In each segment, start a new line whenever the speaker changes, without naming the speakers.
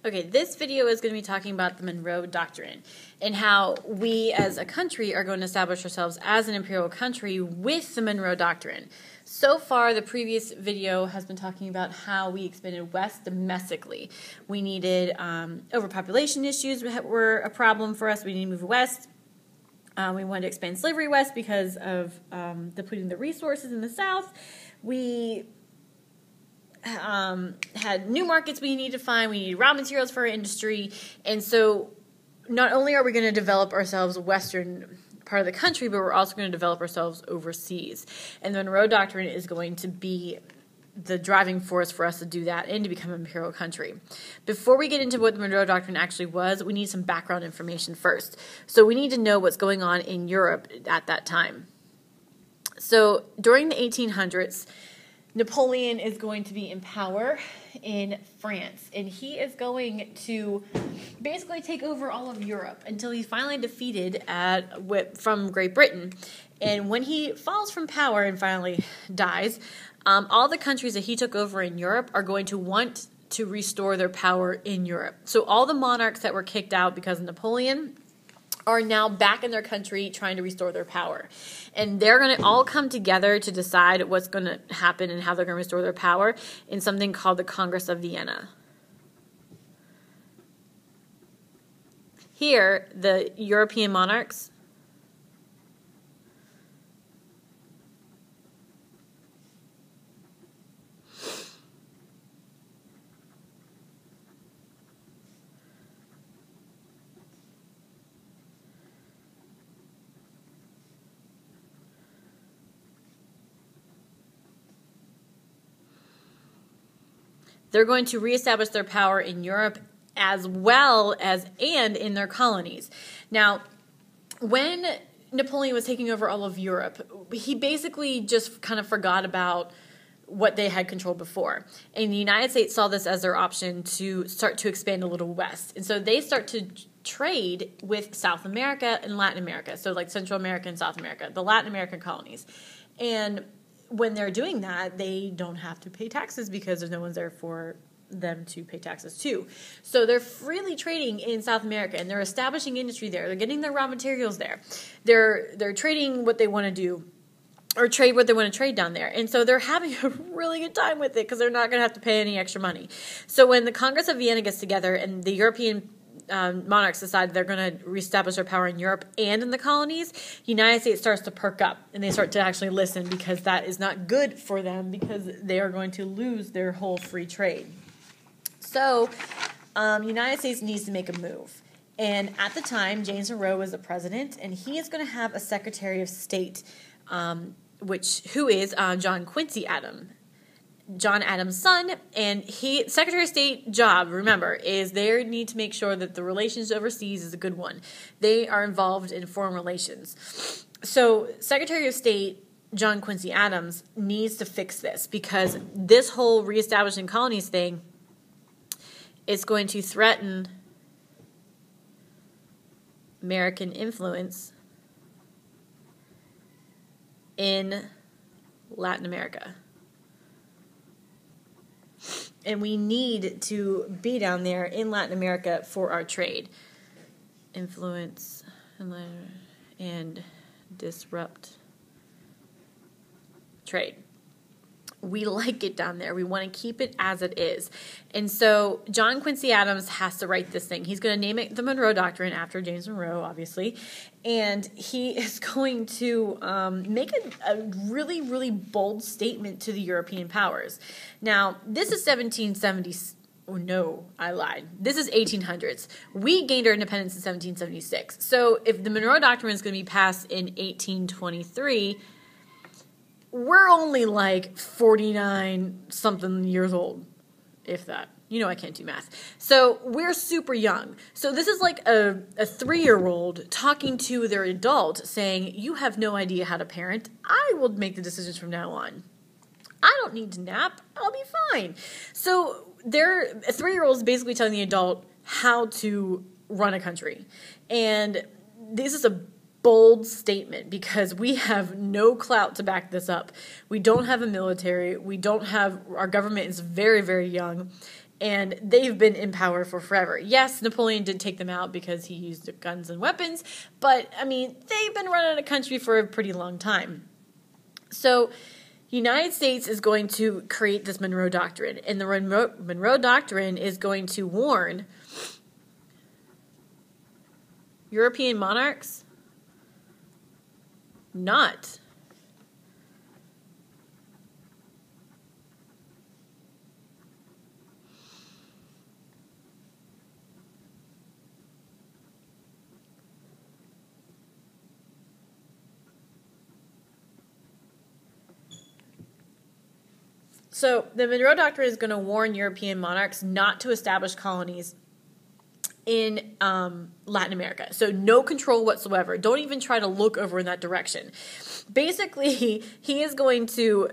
Okay, this video is going to be talking about the Monroe Doctrine and how we as a country are going to establish ourselves as an imperial country with the Monroe Doctrine. So far, the previous video has been talking about how we expanded west domestically. We needed overpopulation issues were a problem for us. We needed to move west. We wanted to expand slavery west because of depleting the resources in the south. We had new markets we needed to find. We needed raw materials for our industry. And so not only are we going to develop ourselves western part of the country, but we're also going to develop ourselves overseas. And the Monroe Doctrine is going to be the driving force for us to do that and to become an imperial country. Before we get into what the Monroe Doctrine actually was, we need some background information first. So we need to know what's going on in Europe at that time. So during the 1800s, Napoleon is going to be in power in France, and he is going to basically take over all of Europe until he's finally defeated from Great Britain. And when he falls from power and finally dies, all the countries that he took over in Europe are going to want to restore their power in Europe. So all the monarchs that were kicked out because of Napoleon are now back in their country trying to restore their power. And they're going to all come together to decide what's going to happen and how they're going to restore their power in something called the Congress of Vienna. Here, the European monarchs they're going to reestablish their power in Europe as well as and in their colonies. Now, when Napoleon was taking over all of Europe, he basically just kind of forgot about what they had controlled before. And the United States saw this as their option to start to expand a little west. And so they start to trade with South America and Latin America, so like Central America and South America, the Latin American colonies. And when they're doing that, they don't have to pay taxes because there's no one's there for them to pay taxes to. So they're freely trading in South America, and they're establishing industry there. They're getting their raw materials there. They're trading what they want to do, or trade what they want to trade down there. And so they're having a really good time with it because they're not going to have to pay any extra money. So when the Congress of Vienna gets together and the European monarchs decide they're going to reestablish their power in Europe and in the colonies, the United States starts to perk up and they start to actually listen, because that is not good for them because they are going to lose their whole free trade. So the United States needs to make a move. And at the time, James Monroe was the president, and he is going to have a Secretary of State, who is John Quincy Adams. John Adams' son, and Secretary of State job, remember, is they need to make sure that the relations overseas is a good one. They are involved in foreign relations. So Secretary of State John Quincy Adams needs to fix this, because this whole reestablishing colonies thing is going to threaten American influence in Latin America. And we need to be down there in Latin America for our trade. Influence and disrupt trade. We like it down there. We want to keep it as it is. And so John Quincy Adams has to write this thing. He's going to name it the Monroe Doctrine after James Monroe, obviously. And he is going to make a really, really bold statement to the European powers. Now, this is 1770. Oh, no, I lied. This is 1800s. We gained our independence in 1776. So if the Monroe Doctrine is going to be passed in 1823, we're only like 49-something years old, if that. You know I can't do math. So we're super young. So this is like a 3-year-old talking to their adult saying, you have no idea how to parent. I will make the decisions from now on. I don't need to nap. I'll be fine. So a 3-year-old is basically telling the adult how to run a country. And this is a bold statement because we have no clout to back this up. We don't have a military. Our government is very, very young. and they've been in power for forever. Yes, Napoleon did take them out because he used guns and weapons, but, I mean, they've been running a country for a pretty long time. So, United States is going to create this Monroe Doctrine, and the Monroe Doctrine is going to warn European monarchs not So the Monroe Doctrine is going to warn European monarchs not to establish colonies in Latin America. So no control whatsoever. Don't even try to look over in that direction. Basically, he is going to...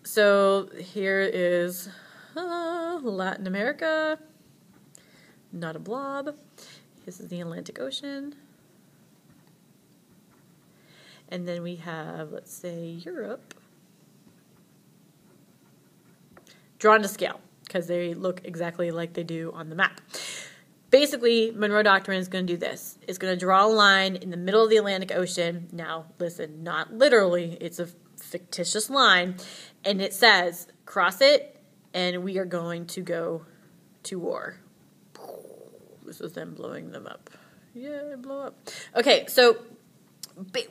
So here is Latin America. Not a blob. This is the Atlantic Ocean. And then we have, let's say, Europe. Drawn to scale, because they look exactly like they do on the map. Basically, Monroe Doctrine is going to do this. It's going to draw a line in the middle of the Atlantic Ocean. Now, listen, not literally. It's a fictitious line. And it says, cross it, and we are going to go to war. This is them blowing them up. Yeah, blow up. Okay, so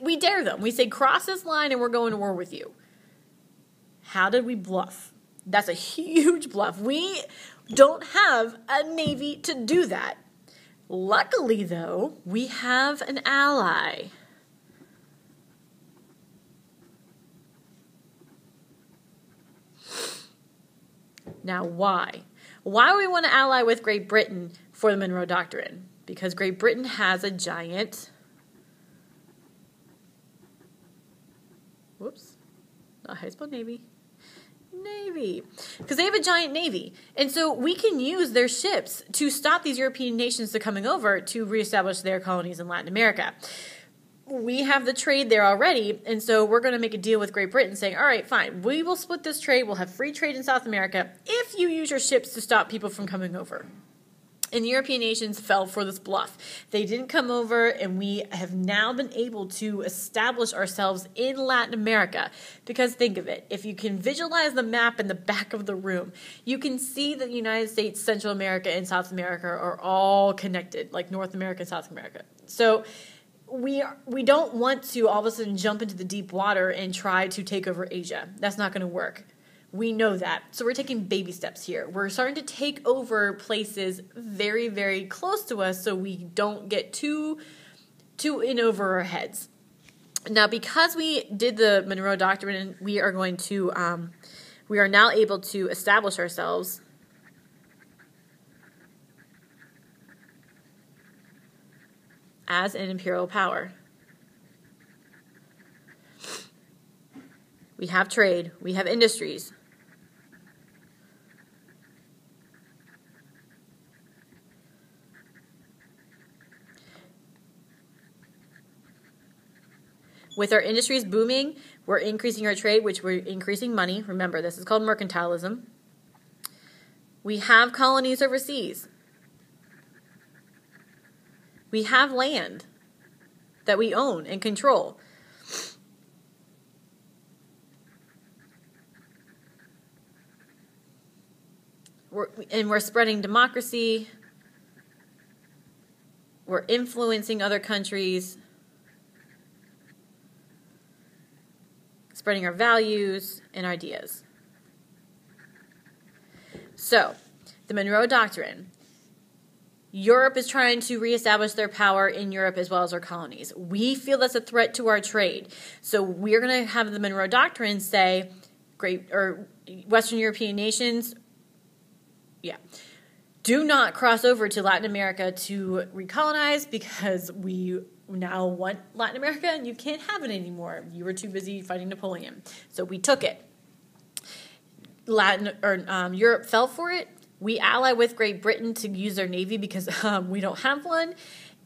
we dare them. We say, cross this line, and we're going to war with you. How did we bluff? That's a huge bluff. We don't have a navy to do that. Luckily, though, we have an ally. Now, why? Why do we want to ally with Great Britain for the Monroe Doctrine? Because Great Britain has a giant... Whoops. Not high-spelled navy. Because they have a giant navy. And so we can use their ships to stop these European nations from coming over to reestablish their colonies in Latin America. We have the trade there already, and so we're going to make a deal with Great Britain saying, all right, fine, we will split this trade, we'll have free trade in South America if you use your ships to stop people from coming over. And the European nations fell for this bluff. They didn't come over, and we have now been able to establish ourselves in Latin America. Because think of it, if you can visualize the map in the back of the room, you can see that the United States, Central America, and South America are all connected, like North America and South America. So we don't want to all of a sudden jump into the deep water and try to take over Asia. That's not going to work. We know that. So we're taking baby steps here. We're starting to take over places very, very close to us so we don't get too in over our heads. Now, because we did the Monroe Doctrine, we are now able to establish ourselves as an imperial power. We have trade. We have industries. With our industries booming, we're increasing our trade, which we're increasing money. Remember, this is called mercantilism. We have colonies overseas. We have land that we own and control. We're spreading democracy. We're influencing other countries. Spreading our values and ideas. So, the Monroe Doctrine. Europe is trying to reestablish their power in Europe as well as our colonies. We feel that's a threat to our trade. So we're going to have the Monroe Doctrine say, Western European nations, do not cross over to Latin America to recolonize because we now want Latin America and you can't have it anymore. You were too busy fighting Napoleon. So we took it. Europe fell for it. We ally with Great Britain to use their navy because we don't have one.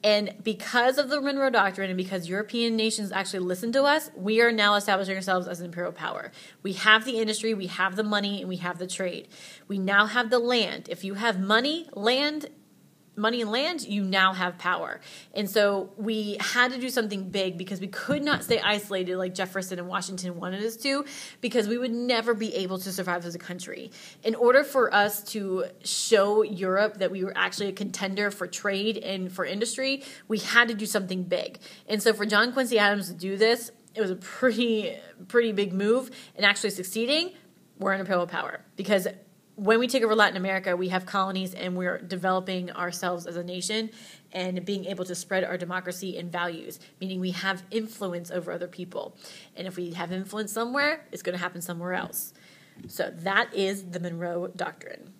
And because of the Monroe Doctrine and because European nations actually listened to us, we are now establishing ourselves as an imperial power. We have the industry, we have the money, and we have the trade. We now have the land. If you have money and land, you now have power. And so we had to do something big because we could not stay isolated like Jefferson and Washington wanted us to, because we would never be able to survive as a country. In order for us to show Europe that we were actually a contender for trade and for industry, we had to do something big. And so for John Quincy Adams to do this, it was a pretty big move. And actually succeeding, we're an imperial power. Because when we take over Latin America, we have colonies and we're developing ourselves as a nation and being able to spread our democracy and values, meaning we have influence over other people. And if we have influence somewhere, it's going to happen somewhere else. So that is the Monroe Doctrine.